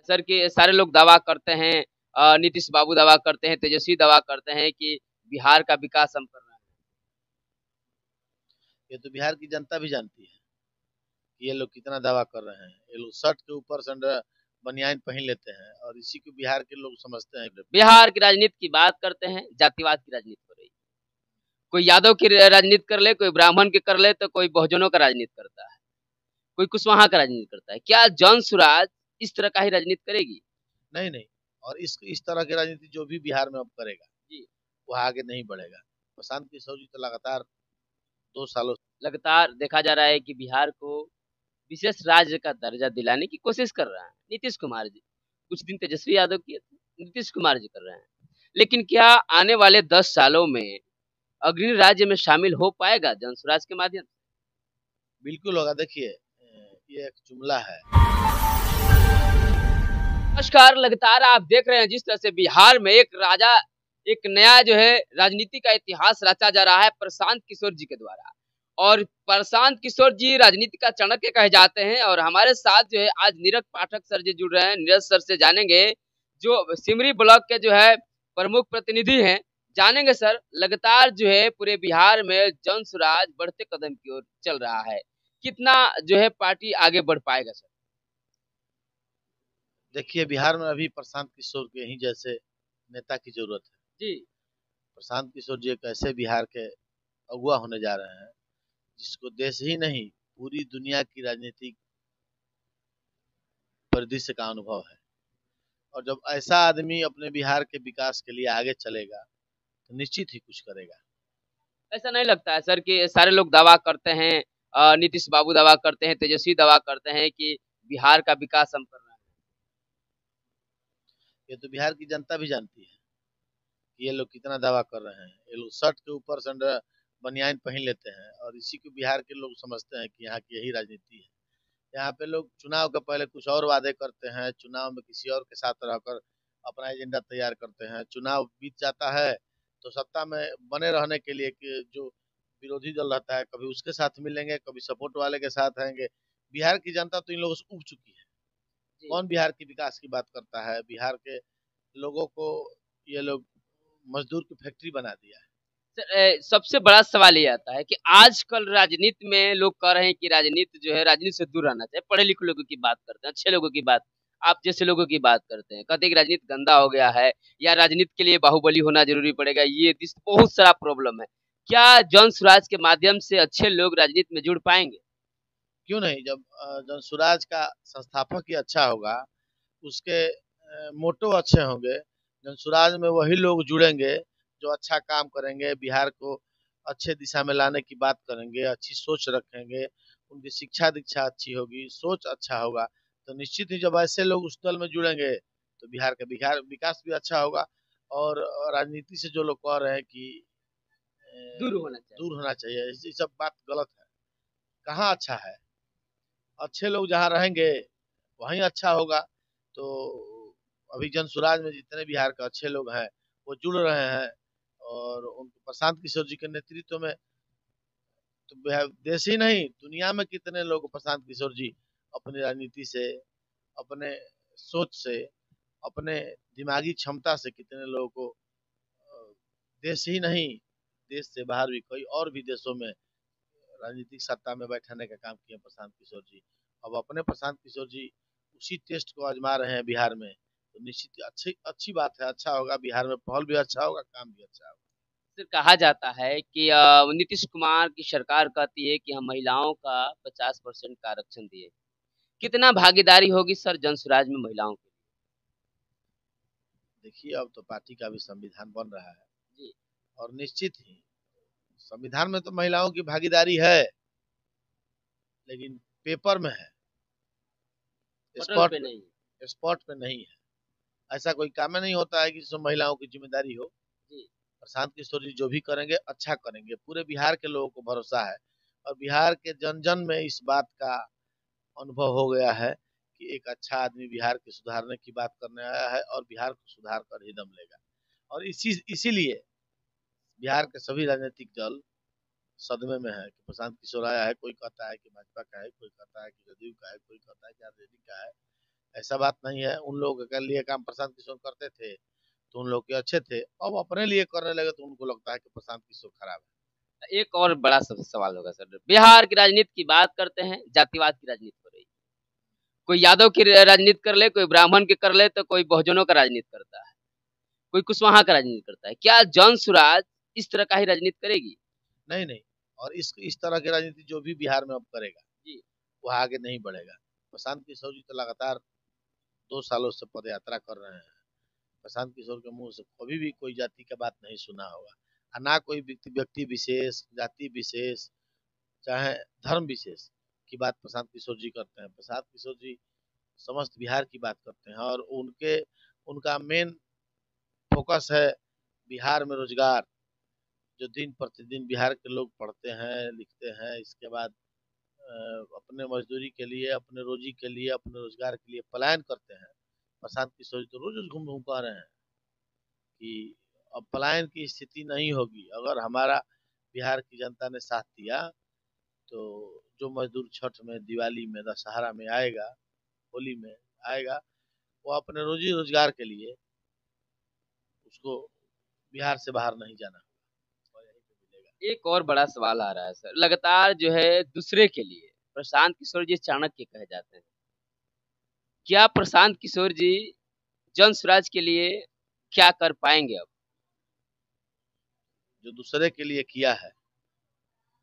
Sir कि सारे लोग दावा करते हैं नीतीश बाबू दावा करते हैं, तेजस्वी दावा करते हैं कि बिहार का विकास हम कर रहे हैं। ये तो बिहार की जनता भी जानती है कि ये लोग कितना दावा कर रहे हैं। ये लोग शर्ट के ऊपर से बनियान पहन लेते हैं और इसी को बिहार के लोग समझते हैं। बिहार की राजनीति की बात करते हैं, जातिवाद की राजनीति हो रही है। कोई यादव की राजनीति कर ले, कोई ब्राह्मण की कर ले, तो कोई बहुजनों का राजनीति करता है, कोई कुशवाहा का राजनीति करता है। क्या जन सुराज इस तरह का ही राजनीति करेगी? नहीं नहीं, और इस तरह की राजनीति जो भी बिहार में अब करेगा जी, वो आगे नहीं बढ़ेगा। प्रशांत किशोर जी तो लगातार 2 सालों लगातार देखा जा रहा है कि बिहार को विशेष राज्य का दर्जा दिलाने की कोशिश कर रहा है नीतीश कुमार जी। कुछ दिन तेजस्वी यादव किए थे, नीतीश कुमार जी कर रहे हैं। लेकिन क्या आने वाले 10 सालों में अग्रणी राज्य में शामिल हो पाएगा जन स्वराज के माध्यम से? बिल्कुल होगा। देखिए, ये एक जुमला है। नमस्कार, लगातार आप देख रहे हैं जिस तरह से बिहार में एक नया जो है राजनीति का इतिहास रचा जा रहा है प्रशांत किशोर जी के द्वारा। और प्रशांत किशोर जी राजनीति का चाणक्य कहे जाते हैं और हमारे साथ जो है आज नीरज पाठक सर जी जुड़ रहे हैं। नीरज सर से जानेंगे, जो सिमरी ब्लॉक के जो है प्रमुख प्रतिनिधि हैं, जानेंगे सर लगातार जो है पूरे बिहार में जन स्वराज बढ़ते कदम की ओर चल रहा है। कितना जो है पार्टी आगे बढ़ पाएगा सर? देखिए, बिहार में अभी प्रशांत किशोर के ही जैसे नेता की जरूरत है। जी, प्रशांत किशोर जी एक ऐसे बिहार के अगुवा होने जा रहे हैं जिसको देश ही नहीं पूरी दुनिया की राजनीतिक परिदृश्य का अनुभव है। और जब ऐसा आदमी अपने बिहार के विकास के लिए आगे चलेगा तो निश्चित ही कुछ करेगा। ऐसा नहीं लगता है सर कि सारे लोग दावा करते हैं नीतीश बाबू दावा करते हैं, तेजस्वी दावा करते हैं कि बिहार का विकास हम कर रहे हैं। ये तो बिहार की जनता भी जानती है कि ये लोग कितना दावा कर रहे हैं। ये लोग शर्ट के ऊपर से बनियान पहन लेते हैं और इसी को बिहार के लोग समझते हैं कि यहाँ की यही राजनीति है। यहाँ पे लोग चुनाव के पहले कुछ और वादे करते हैं, चुनाव में किसी और के साथ रहकर अपना एजेंडा तैयार करते हैं। चुनाव बीत जाता है तो सत्ता में बने रहने के लिए कि जो विरोधी दल रहता है कभी उसके साथ मिलेंगे, कभी सपोर्ट वाले के साथ रहेंगे। बिहार की जनता तो इन लोगों से उब चुकी है। जी। कौन बिहार की विकास की बात करता है? बिहार के लोगों को ये लोग मजदूर की फैक्ट्री बना दिया है। सर, सबसे बड़ा सवाल ये आता है कि आजकल राजनीति में लोग कह रहे हैं कि राजनीति जो है राजनीति से दूर रहना चाहिए। पढ़े लिखे लोगों की बात करते हैं, अच्छे लोगों की बात, आप जैसे लोगों की बात करते हैं, कहते हैं कि राजनीति गंदा हो गया है या राजनीति के लिए बाहुबली होना जरूरी पड़ेगा। ये बहुत सारा प्रॉब्लम है। क्या जन स्वराज के माध्यम से अच्छे लोग राजनीति में जुड़ पाएंगे? क्यों नहीं? जब जन स्वराज का संस्थापक ही अच्छा होगा, उसके मोटो अच्छे होंगे, जन स्वराज में वही लोग जुड़ेंगे जो अच्छा काम करेंगे, बिहार को अच्छे दिशा में लाने की बात करेंगे, अच्छी सोच रखेंगे, उनकी शिक्षा दीक्षा अच्छी होगी, सोच अच्छा होगा, तो निश्चित ही जब ऐसे लोग उस दल में जुड़ेंगे तो बिहार का बिहार विकास भी अच्छा होगा। और राजनीति से जो लोग कह रहे हैं कि दूर होना चाहिए। दूर होना चाहिए, ये सब बात गलत है। कहाँ अच्छा है? अच्छे लोग जहाँ रहेंगे वहीं अच्छा होगा। तो अभी जन स्वराज में जितने बिहार के अच्छे लोग हैं वो जुड़ रहे हैं और उनको प्रशांत किशोर जी के नेतृत्व में तो देश ही नहीं दुनिया में कितने लोग प्रशांत किशोर जी अपनी राजनीति से, अपने सोच से, अपने दिमागी क्षमता से कितने लोगों को देश ही नहीं देश से बाहर भी कई और भी देशों में राजनीतिक सत्ता में बैठाने का काम किया प्रशांत किशोर जी। अब अपने प्रशांत किशोर जी उसी टेस्ट को आजमा रहे हैं बिहार में, तो निश्चित अच्छी अच्छी बात है। अच्छा होगा, बिहार में पहल भी अच्छा होगा, काम भी अच्छा होगा। फिर कहा जाता है कि नीतीश कुमार की सरकार कहती है कि हम महिलाओं का 50% का आरक्षण दिए। कितना भागीदारी होगी सर जन स्वराज में महिलाओं की? देखिए, अब तो पार्टी का भी संविधान बन रहा है जी, और निश्चित ही संविधान में तो महिलाओं की भागीदारी है, लेकिन पेपर में है, बटन स्पॉट पे नहीं। पे स्पॉट पे नहीं है। ऐसा कोई काम नहीं होता है कि जिसमें महिलाओं की जिम्मेदारी हो। जी, प्रशांत किशोर जी जो भी करेंगे अच्छा करेंगे, पूरे बिहार के लोगों को भरोसा है। और बिहार के जन जन में इस बात का अनुभव हो गया है कि एक अच्छा आदमी बिहार के सुधारने की बात करने आया है और बिहार को सुधार कर ही दम लेगा। और इसीलिए बिहार के सभी राजनीतिक दल सदमे में है कि प्रशांत किशोर आया है। कोई कहता है कि भाजपा का है, कोई कहता है कि जदयू का है, कोई कहता है कि आरजेडी का है। ऐसा बात नहीं है। उन लोगों के लिए काम प्रशांत किशोर करते थे तो उन लोग के अच्छे थे, अब अपने लिए करने लगे तो उनको लगता है कि प्रशांत किशोर खराब एक और बड़ा सवाल होगा सर, बिहार की राजनीति की बात करते हैं, जातिवाद की राजनीति हो रही है। कोई यादव की राजनीति कर ले, कोई ब्राह्मण की कर ले, तो कोई बहुजनों का राजनीति करता है, कोई कुशवाहा का राजनीति करता है। क्या जन सुराज इस तरह का ही राजनीति करेगी? है। नहीं नहीं, और इस तरह की राजनीति जो भी बिहार में अब करेगा जी। वह आगे नहीं बढ़ेगा। प्रशांत किशोर जी तो लगातार 2 सालों से पद यात्रा कर रहे हैं। प्रशांत किशोर के मुंह से कभी भी कोई जाति का बात नहीं सुना होगा, और ना कोई व्यक्ति विशेष, जाति विशेष, चाहे धर्म विशेष की बात प्रशांत किशोर जी करते हैं। प्रशांत किशोर जी समस्त बिहार की बात करते हैं, और उनका मेन फोकस है बिहार में रोजगार। जो दिन प्रतिदिन बिहार के लोग पढ़ते हैं, लिखते हैं, इसके बाद अपने मजदूरी के लिए, अपने रोजी के लिए, अपने रोजगार के लिए पलायन करते हैं। प्रशांत किशोर जी तो रोज रोज घूम घूम कह रहे हैं कि अब पलायन की स्थिति नहीं होगी। अगर हमारा बिहार की जनता ने साथ दिया तो जो मजदूर छठ में, दिवाली में, दशहरा में आएगा, होली में आएगा, वो अपने रोजी रोजगार के लिए उसको बिहार से बाहर नहीं जाना और यहीं पे मिलेगा। एक और बड़ा सवाल आ रहा है सर, लगातार जो है दूसरे के लिए प्रशांत किशोर जी चाणक्य कहे जाते हैं। क्या प्रशांत किशोर जी जन स्वराज के लिए क्या कर पाएंगे अब? जो दूसरे के लिए किया है,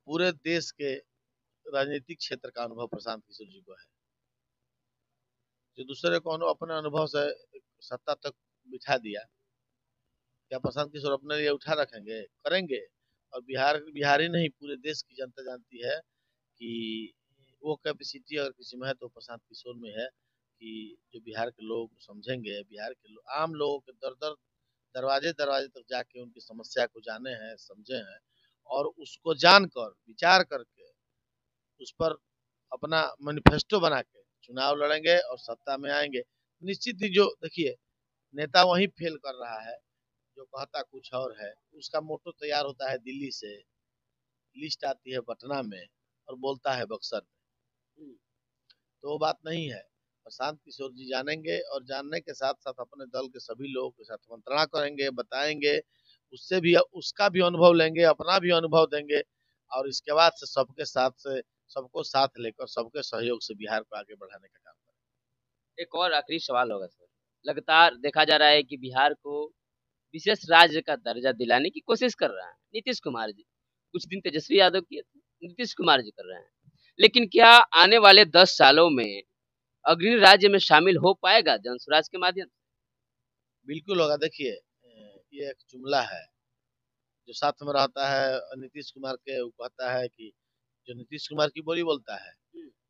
पूरे देश के राजनीतिक क्षेत्र का अनुभव प्रशांत किशोर जी को है। जो दूसरे को अपने अनुभव से सत्ता तक बिठा दिया, क्या प्रशांत किशोर अपने लिए उठा रखेंगे? करेंगे। और बिहार ही नहीं, पूरे देश की जनता जानती है कि वो कैपेसिटी अगर किसी में है तो प्रशांत किशोर में है, कि जो बिहार के लोग समझेंगे, बिहार के आम लोगों के दर दर, दरवाजे दरवाजे तक जाके उनकी समस्या को जाने हैं, समझे हैं, और उसको जानकर, विचार करके उस पर अपना मैनिफेस्टो बना के चुनाव लड़ेंगे और सत्ता में आएंगे। निश्चित ही, जो देखिए, नेता वही फेल कर रहा है जो कहता कुछ और है। उसका मोटो तैयार होता है दिल्ली से, लिस्ट आती है पटना में, और बोलता है बक्सर में। तो वो बात नहीं है। प्रशांत किशोर जी जानेंगे, और जानने के साथ साथ अपने दल के सभी लोगों के साथ मंत्रणा करेंगे, बताएंगे, उससे भी, उसका भी अनुभव लेंगे, अपना भी अनुभव देंगे, और इसके बाद से सबके साथ से, सबको साथ लेकर, सबके सहयोग से बिहार को आगे बढ़ाने का काम करेंगे। एक और आखिरी सवाल होगा सर, लगातार देखा जा रहा है कि बिहार को विशेष राज्य का दर्जा दिलाने की कोशिश कर रहा है नीतीश कुमार जी। कुछ दिन तेजस्वी यादव किए थे, नीतीश कुमार जी कर रहे हैं। लेकिन क्या आने वाले 10 सालों में अग्रणी राज्य में शामिल हो पाएगा जन स्वराज के माध्यम से? बिल्कुल होगा। देखिए, ये एक जुमला है जो साथ में रहता है नीतीश कुमार के। वो कहता है कि जो नीतीश कुमार की बोली बोलता है,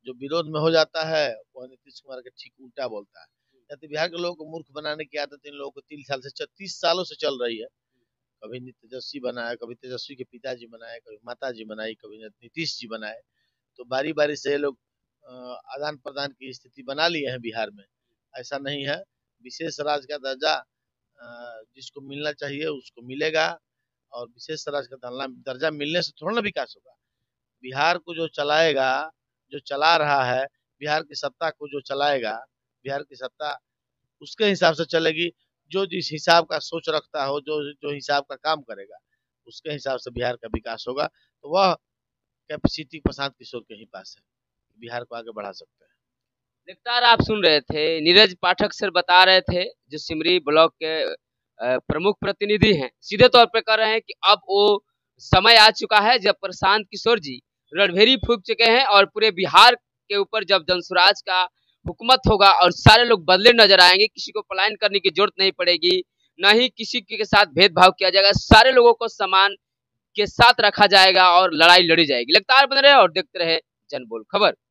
जो विरोध में हो जाता है, वह नीतीश कुमार के ठीक उल्टा बोलता है। या तो बिहार के लोगों को मूर्ख बनाने की आदत इन लोगों को 30 सालों से चल रही है। कभी तेजस्वी बनाए, कभी तेजस्वी के पिताजी बनाए, कभी माता जी बनाई, कभी नीतीश जी बनाए। तो बारी बारी से ये लोग आदान प्रदान की स्थिति बना लिए हैं बिहार में। ऐसा नहीं है। विशेष राज्य का दर्जा जिसको मिलना चाहिए उसको मिलेगा, और विशेष राज्य का दर्जा मिलने से थोड़ा ना विकास होगा। बिहार को जो चलाएगा, जो चला रहा है, बिहार की सत्ता को जो चलाएगा, बिहार की सत्ता उसके हिसाब से चलेगी। जो जिस हिसाब का सोच रखता हो, जो जो हिसाब का काम करेगा, उसके हिसाब से बिहार का विकास होगा। तो वह कैपेसिटी प्रशांत किशोर के ही पास है, बिहार को आगे बढ़ा सकते हैं। लगातार आप सुन रहे थे, नीरज पाठक सर बता रहे थे, जो सिमरी ब्लॉक के प्रमुख प्रतिनिधि हैं, सीधे तौर पे कह रहे हैं कि अब वो समय आ चुका है जब प्रशांत किशोर जी रणभेरी फूंक चुके हैं, और पूरे बिहार के ऊपर जब जनसुराज का हुकूमत होगा और सारे लोग बदले नजर आएंगे, किसी को पलायन करने की जरूरत नहीं पड़ेगी, न ही किसी के साथ भेदभाव किया जाएगा, सारे लोगों को समान के साथ रखा जाएगा और लड़ाई लड़ी जाएगी। लगातार बने रहे और देखते रहे जनबोल खबर।